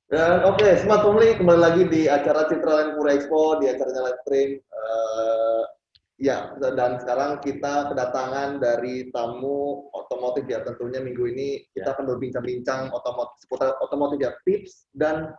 Dan oke, Smart Family kembali lagi di acara Citra Land Pura Expo, di acaranya live stream. Ya, dan sekarang kita kedatangan dari tamu otomotif ya. Tentunya minggu ini kita akan berbincang-bincang seputar otomotif ya, tips dan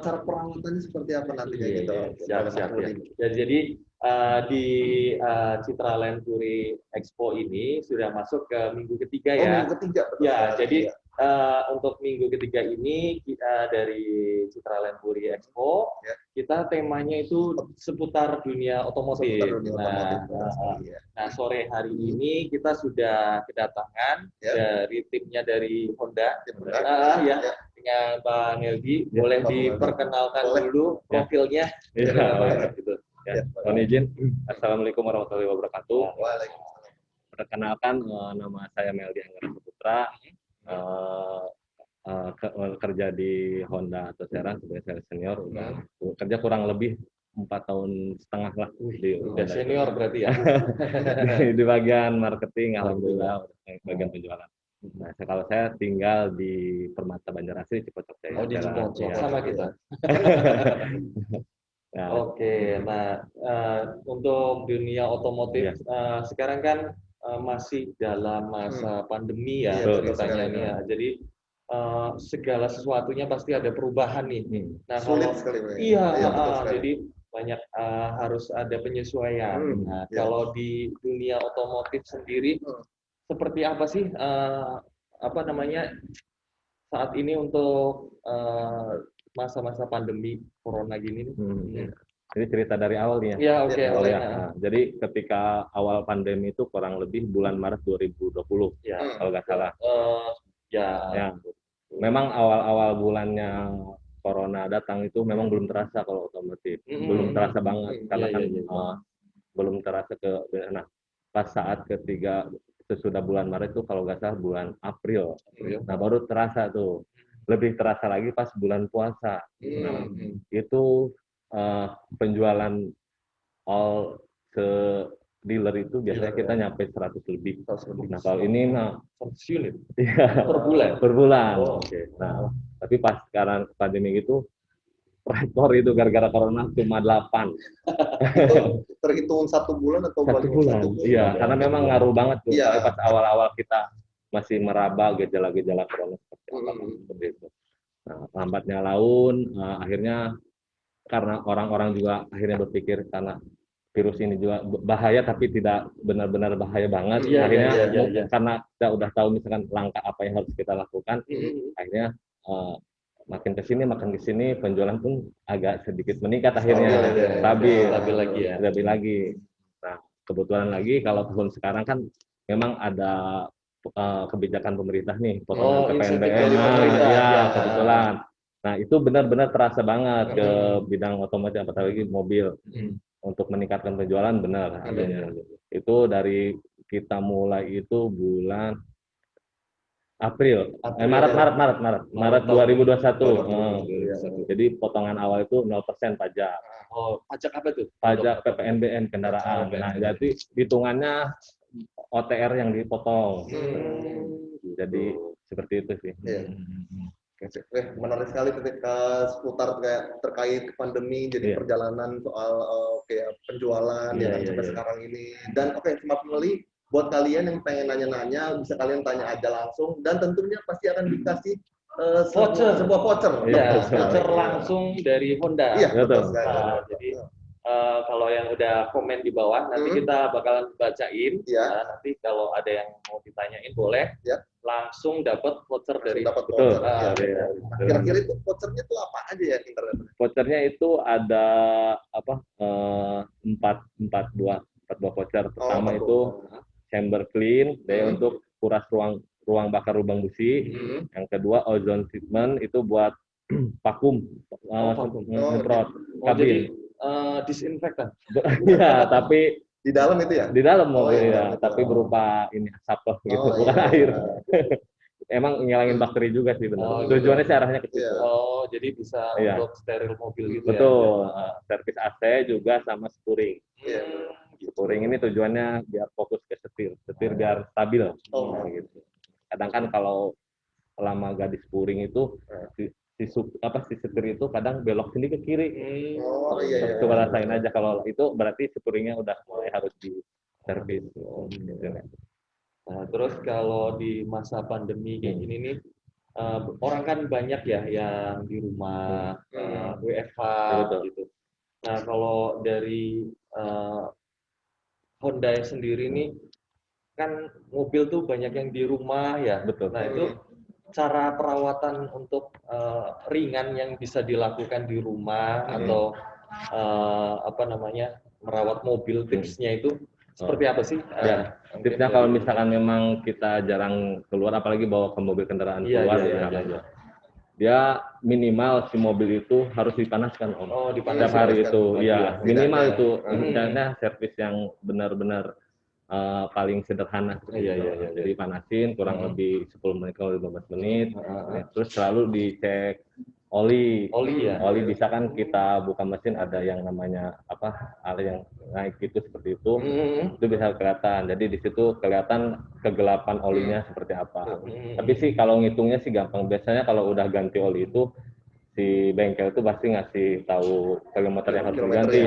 cara perawatannya seperti apa nantinya gitu. Siap. Ya, jadi di Citra Land Puri Expo ini sudah masuk ke minggu ketiga Oh, ya. minggu ketiga. Betul Ya, sekali. jadi untuk minggu ketiga ini kita dari Citra Land Puri Expo, kita temanya itu seputar dunia otomotif. Seputar dunia otomotif, betul sekali, ya. Nah, sore hari ini kita sudah kedatangan dari timnya dari Honda, dengan Bang Nelgi. Boleh diperkenalkan dulu profilnya. Gitu. Mohon izin. Assalamualaikum warahmatullahi wabarakatuh. Perkenalkan, nama saya Meldi Anggara Saputra. Kerja di Honda atau Serang sebagai sales senior. Udah kerja kurang lebih 4,5 tahun lah di Udah senior berarti ya. di bagian marketing, alhamdulillah, bagian penjualan. Nah, kalau saya tinggal di Permata Banjarmasin, Cipocok Jaya. Oh, di Cipocok, sama kita. Nah, Oke, nah untuk dunia otomotif sekarang kan masih dalam masa pandemi ya ceritanya ini ya. Jadi segala sesuatunya pasti ada perubahan nih. Nah, Sulit sekali. Jadi banyak harus ada penyesuaian. Nah, kalau di dunia otomotif sendiri seperti apa sih saat ini untuk masa-masa pandemi corona gini nih? Jadi cerita dari awal nih ya. Ya, oke. Nah, jadi ketika awal pandemi itu kurang lebih bulan Maret 2020, kalau nggak salah. Ya. Memang awal-awal bulannya corona datang itu memang belum terasa kalau otomotif, belum terasa banget karena kan belum terasa nah pas saat ketiga sesudah bulan Maret itu kalau nggak salah bulan April. Nah baru terasa tuh, lebih terasa lagi pas bulan puasa. Nah, itu penjualan all se dealer itu biasanya kita nyampe 100 lebih. Nah kalau ini 100 unit per bulan. Nah tapi pas sekarang pandemi gitu rekor itu gara-gara corona cuma 8. Itu terhitung 1 bulan atau 1 bulan? Iya, karena memang ngaruh banget tuh. Pas awal-awal kita masih meraba gejala-gejala corona seperti itu. Nah, lambatnya laun, akhirnya karena orang-orang juga akhirnya berpikir karena virus ini juga bahaya tapi tidak benar-benar bahaya banget. Akhirnya karena kita udah tahu misalkan langkah apa yang harus kita lakukan, akhirnya makin kesini penjualan pun agak sedikit meningkat akhirnya, stabil lagi. Nah kebetulan lagi kalau tahun sekarang kan memang ada kebijakan pemerintah nih, potongan PPNBM. Kebetulan. Nah itu benar-benar terasa banget ke bidang otomotif, apalagi mobil. Untuk meningkatkan penjualan benar adanya. Itu dari kita mulai itu bulan Maret 2021. Jadi potongan awal itu 0% pajak. Oh, pajak apa tuh? Pajak PPNBM kendaraan. Nah, jadi hitungannya OTR yang dipotong. Jadi seperti itu sih. Menarik sekali ketika seputar terkait pandemi, jadi perjalanan soal penjualan sampai sekarang ini. Dan Smart Family, buat kalian yang pengen nanya-nanya bisa kalian tanya aja langsung, dan tentunya pasti akan dikasih sebuah voucher. Voucher langsung dari Honda. Jadi kalau yang udah komen di bawah nanti kita bakalan bacain. Nanti kalau ada yang mau ditanyain boleh langsung dapat voucher dari. Kira-kira itu vouchernya tuh apa aja ya internet? Vouchernya itu ada empat buah voucher. Pertama itu chamber clean, untuk kuras ruang bakar lubang busi. Yang kedua ozone treatment, itu buat vakum semprot kabin. Disinfektan. Iya, tapi di dalam itu ya? Di dalam tapi berupa ini asap gitu, bukan air. Emang ngilangin bakteri juga sih benar. Tujuannya sih arahnya ke situ. Oh, jadi bisa untuk steril mobil gitu. Betul. Servis AC juga sama spuring. Spuring ini tujuannya biar fokus ke setir biar stabil. Gitu. Kadang kan kalau selama gak di spuring itu si setir itu kadang belok sini ke kiri. Oh iya. Coba rasain aja, kalau itu berarti sepuringnya udah mulai harus di servis. Nah, terus kalau di masa pandemi kayak gini nih, orang kan banyak ya yang di rumah, WFH gitu. Nah, kalau dari Honda sendiri nih, kan mobil tuh banyak yang di rumah ya. Betul. Nah, itu cara perawatan untuk ringan yang bisa dilakukan di rumah atau apa namanya, merawat mobil, tipsnya itu seperti apa sih? Ya, tipsnya kalau misalkan memang kita jarang keluar, apalagi bawa ke mobil kendaraan keluar, dia minimal si mobil itu harus dipanaskan, Om. Oh, setiap hari itu, ya minimal itu. Misalnya servis yang benar-benar paling sederhana. Jadi panasin kurang lebih 10 menit atau 15 menit. Terus selalu dicek oli bisa kan kita buka mesin, ada yang namanya ada yang naik gitu seperti itu. Itu bisa kelihatan. Jadi di situ kelihatan kegelapan olinya seperti apa. Tapi sih kalau ngitungnya sih gampang. Biasanya kalau udah ganti oli itu si bengkel itu pasti ngasih tahu kilometer yang harus diganti.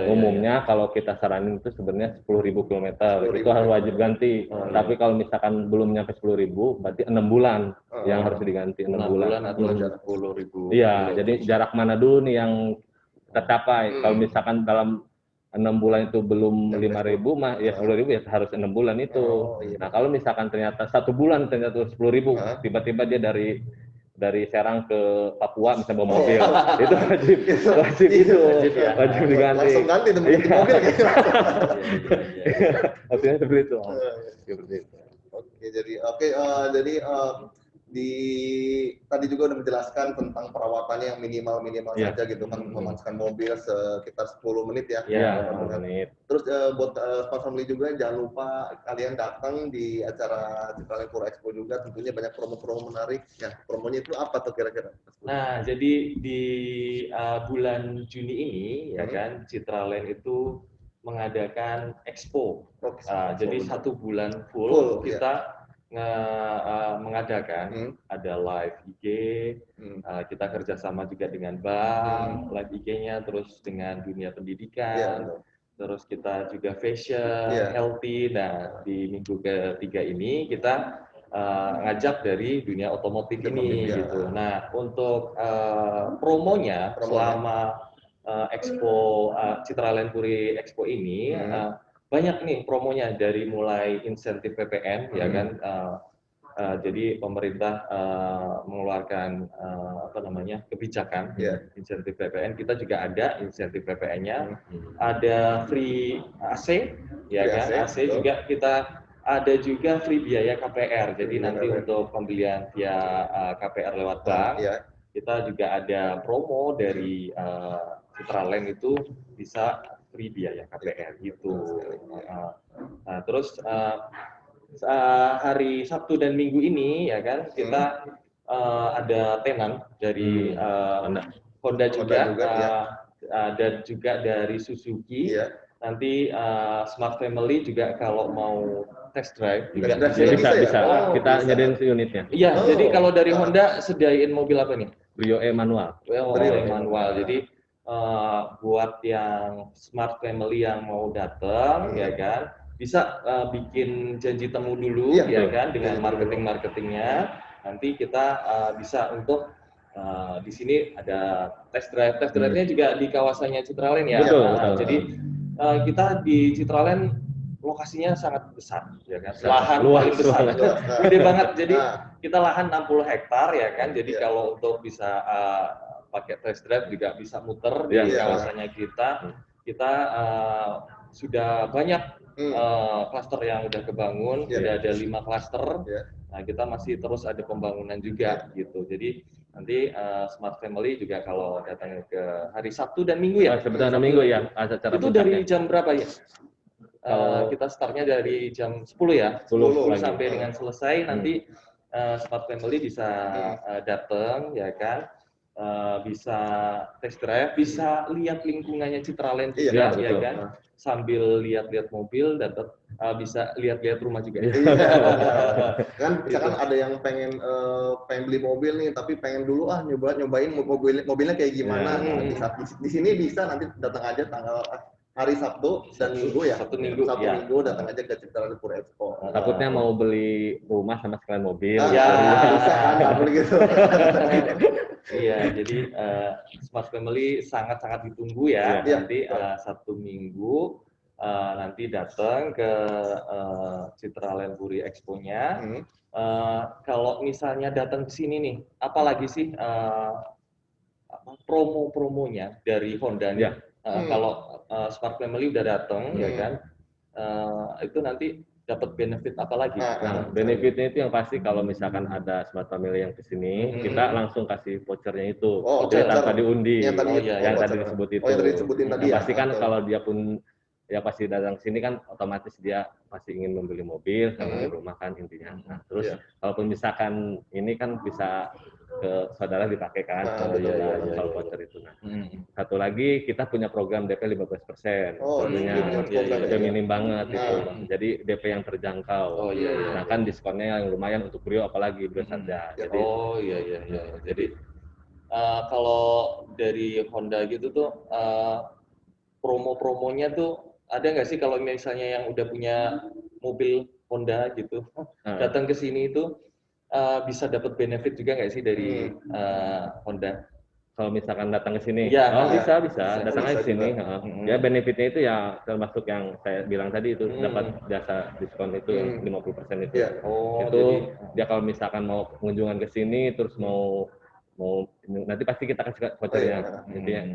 Umumnya kalau kita saranin itu sebenarnya 10.000 kilometer itu harus wajib ganti. Tapi kalau misalkan belum nyampe 10.000, berarti 6 bulan yang harus diganti. 6 bulan atau 10.000. Iya, jadi jarak mana dulu nih yang tercapai. Kalau misalkan dalam 6 bulan itu belum 5.000 mah ya 10.000 ya harus 6 bulan itu. Nah kalau misalkan ternyata 1 bulan ternyata 10.000, tiba-tiba dia dari Serang ke Papua misalnya bawa mobil, itu wajib diganti. Langsung ganti mobil gitu. Maksudnya seperti itu. Jadi tadi juga udah menjelaskan tentang perawatannya yang minimal saja gitu kan, memanaskan mobil sekitar 10 menit ya. 10 menit. Terus buat Smart Family juga jangan lupa kalian datang di acara Citralink Pura Expo juga, tentunya banyak promo-promo menarik. Ya, promonya itu apa tuh kira-kira? Nah, jadi di bulan Juni ini ya kan, Citralink itu mengadakan expo. Jadi 1 bulan full kita mengadakan ada live IG, kita kerjasama juga dengan bank, live IG-nya, terus dengan dunia pendidikan, terus kita juga fashion, healthy. Nah, di minggu ketiga ini kita ngajak dari dunia otomotif ini gitu. Nah, untuk promonya selama Expo Citralink Puri Expo ini banyak nih promonya, dari mulai insentif PPN ya kan. Jadi pemerintah mengeluarkan kebijakan insentif PPN, kita juga ada insentif PPN-nya, ada free AC ya kan, AC juga kita ada, juga free biaya KPR. Jadi nanti untuk pembelian via KPR lewat bank, kita juga ada promo dari Citralink itu bisa free biaya KPR gitu. Nah, terus hari Sabtu dan Minggu ini ya kan kita ada tenan dari Honda juga, dan juga dari Suzuki. Nanti Smart Family juga kalau mau test drive juga bisa. Kita nyediain unitnya. Iya, jadi kalau dari Honda sediain mobil apa nih? Brio E manual. Manual. Jadi buat yang Smart Family yang mau datang ya kan, bisa bikin janji temu dulu ya kan dengan marketingnya. Nanti kita bisa untuk di sini ada test drive. Test drive-nya juga di kawasannya Citralink ya. Betul. Jadi kita di Citralink lokasinya sangat besar ya kan. Lahan paling besar. Gede banget. Jadi kita lahan 60 hektar ya kan. Jadi kalau untuk bisa pakai test drive juga bisa muter di kawasannya kita. Kita sudah banyak klaster yang udah kebangun, sudah ada 5 klaster. Nah, kita masih terus ada pembangunan juga gitu. Jadi nanti Smart Family juga kalau datang ke hari Sabtu dan Minggu ya. Sabtu dan Minggu ya. Itu dari jam berapa ya? Kita startnya dari jam 10 ya. 10 sampai dengan selesai. Nanti Smart Family bisa datang ya kan. bisa test drive, bisa lihat lingkungannya Citraland juga, Iya, ya betul. kan? Sambil lihat-lihat mobil, dapat bisa lihat-lihat rumah juga. Iya, kan misalkan ada yang pengen beli mobil nih, tapi pengen dulu nyobain mobilnya kayak gimana. Di sini bisa, nanti datang aja tanggal hari Sabtu dan Minggu ya. Sabtu Minggu datang aja ke Citraland Pura Expo. Takutnya mau beli rumah sama sekalian mobil. Bisa kan, nggak boleh gitu. Iya, jadi Smart Family sangat-sangat ditunggu ya. Nanti Sabtu Minggu nanti datang ke Citraland Puri Expo-nya. Kalau misalnya datang ke sini nih, apalagi sih promo-promonya dari Honda nih? Kalau Smart Family udah datang, ya kan? Itu nanti dapat benefit apa lagi? Nah, benefitnya itu yang pasti kalau misalkan ada Smart Family yang kesini, kita langsung kasih vouchernya itu, jadi tanpa diundi, yang tadi disebut itu. yang tadi disebutin tadi ya. Pasti kan kalau dia pun ya pasti datang sini kan otomatis dia pasti ingin membeli mobil, membeli rumah kan intinya. Nah, terus kalaupun misalkan ini kan bisa ke saudara dipakai kan, kalau voucher itu. Nah, satu lagi kita punya program DP 15%, DP minim banget gitu. Jadi DP yang terjangkau. Nah kan diskonnya yang lumayan untuk Brio, apalagi Brio saja. Jadi, Jadi kalau dari Honda gitu tuh promo-promonya tuh ada nggak sih kalau misalnya yang udah punya mobil Honda gitu datang ke sini itu bisa dapat benefit juga nggak sih dari Honda? Kalau misalkan datang ke sini, bisa datang aja ke sini. Ya benefitnya itu ya termasuk yang saya bilang tadi itu dapat jasa diskon itu 50% itu. Itu dia kalau misalkan mau kunjungan ke sini terus mau nanti pasti kita kasih vouchernya.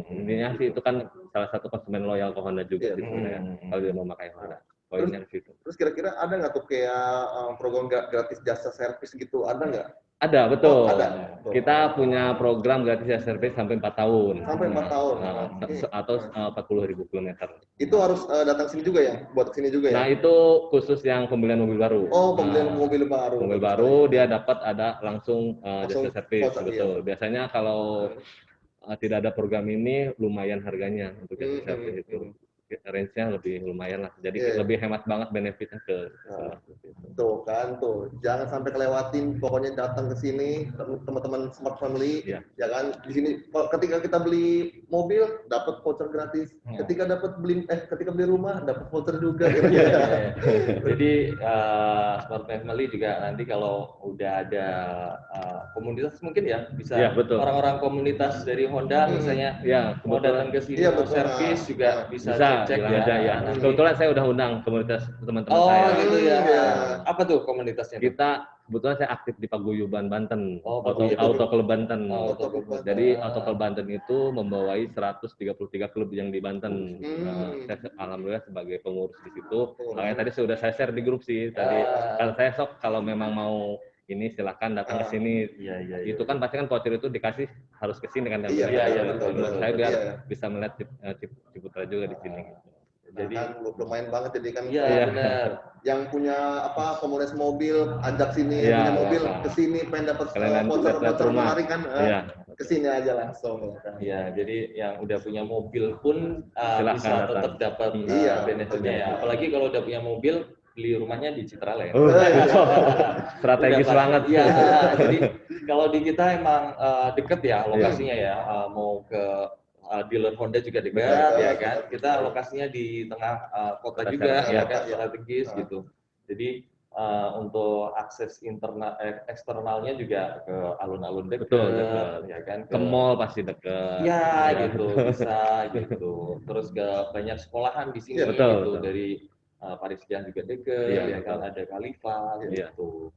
Intinya sih itu kan salah satu konsumen loyal ke Honda juga gitu ya. Kalau dia mau pakai Honda. Terus kira-kira ada nggak tuh kayak program gratis jasa servis gitu, ada nggak? Ada, betul. Kita punya program gratis jasa servis sampai 4 tahun. Sampai 4 tahun. Atau 40.000 kilometer. Itu harus datang sini juga ya? Buat sini juga ya? Nah, itu khusus yang pembelian mobil baru. Oh, pembelian mobil baru. Mobil baru dia dapat ada langsung jasa servis, betul. Biasanya kalau tidak ada program ini lumayan harganya untuk jasa servis itu. Range-nya lebih lumayan lah, jadi lebih hemat banget benefitnya ke tuh kan tuh, jangan sampai kelewatin, pokoknya datang ke sini teman-teman Smart Family, ya kan, di sini ketika kita beli mobil dapat voucher gratis, ketika beli rumah dapat voucher juga. Jadi Smart Family juga nanti kalau udah ada komunitas mungkin ya bisa orang-orang komunitas dari Honda misalnya mau datang ke sini mau servis juga bisa cek ya. Kebetulan saya udah undang komunitas teman-teman saya. Oh gitu ya. Apa tuh komunitasnya? Kita kebetulan saya aktif di Paguyuban Banten, Auto Club Banten. Jadi Auto Club Banten itu membawai 133 klub yang di Banten. Saya alhamdulillah sebagai pengurus di situ. Makanya tadi sudah saya share di grup sih tadi. Kalau saya kalau memang mau ini silakan datang ke sini. Itu kan pasti kan voucher itu dikasih harus ke sini kan. Betul. Saya biar bisa melihat Ciputra juga di sini. Jadi kan lumayan banget, jadi kan benar. Yang punya komunitas mobil ajak sini, punya mobil ke sini pengen dapat voucher menarik kan, ke sini aja langsung. Iya, jadi yang udah punya mobil pun bisa tetap dapat benefitnya ya. Apalagi kalau udah punya mobil, beli rumahnya di Citraland. Strategis banget. Iya, jadi kalau di kita emang deket ya lokasinya ya, mau ke dealer Honda juga dekat ya kan. Kita lokasinya di tengah kota juga ya kan, strategis gitu. Jadi untuk akses eksternalnya juga ke alun-alun dekat, ya kan. Ke mall pasti dekat. Ya gitu, bisa gitu. Terus ke banyak sekolahan di sini gitu dari Parisdian juga dekat, ya kan, ada Khalifa gitu.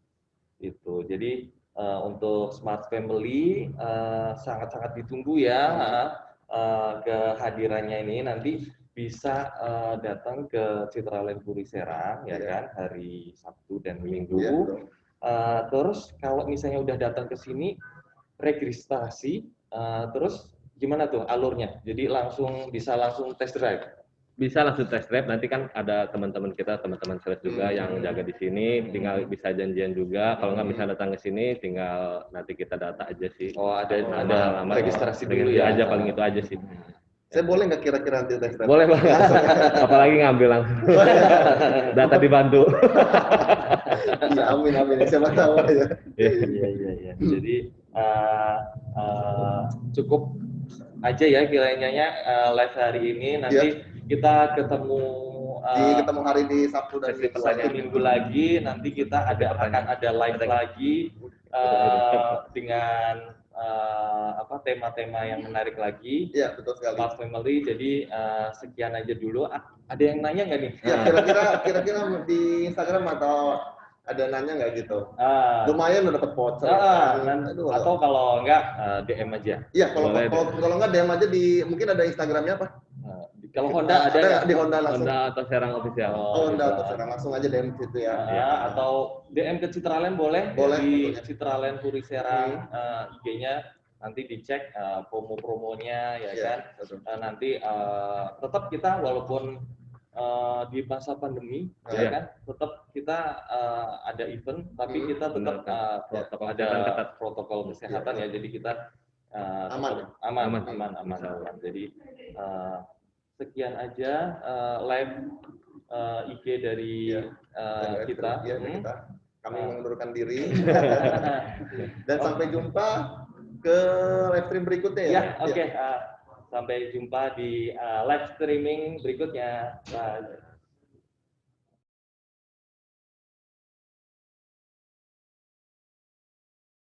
Itu. Jadi untuk Smart Family sangat-sangat ditunggu ya. Kehadirannya ini nanti bisa datang ke Citraland Puri Serang ya kan, hari Sabtu dan Minggu. Terus kalau misalnya udah datang ke sini registrasi, terus gimana tuh alurnya? Jadi bisa langsung test drive? bisa langsung test drive. Nanti kan ada teman-teman kita, teman-teman sales juga yang jaga di sini, tinggal bisa janjian juga. Kalau nggak bisa datang ke sini, tinggal nanti kita data aja sih. Oh, ada nama registrasi dulu ya. Aja paling itu aja sih. Saya boleh nggak kira-kira nanti test drive? Boleh banget. Apalagi ngambil langsung. Data dibantu. Iya, amin. Siapa tahu ya. Iya. Jadi cukup aja ya kiranya live hari ini. Nanti kita ketemu hari di Sabtu dan Minggu lagi. Nanti kita akan ada live lagi dengan tema-tema yang menarik lagi. Iya, betul sekali. Love Family. Jadi sekian aja dulu. Ada yang nanya nggak nih? Ya, kira-kira di Instagram atau ada nanya nggak gitu? Lumayan udah dapat voucher. Atau kalau nggak DM aja. Iya, kalau nggak DM aja mungkin ada Instagramnya apa? Kalau Honda ada di Honda langsung. Honda atau Serang Official. Honda atau Serang langsung aja DM situ ya. Atau DM ke Citraland boleh di Citraland Puri Serang IG-nya. Nanti dicek promo-promonya ya kan. Nanti tetap kita walaupun di masa pandemi ya kan, tetap kita ada event tapi kita tetap ada protokol kesehatan ya. Jadi kita aman. Jadi sekian aja live IG dari kita. Kami mengundurkan diri. Dan sampai jumpa ke live stream berikutnya ya. Oke. Sampai jumpa di live streaming berikutnya.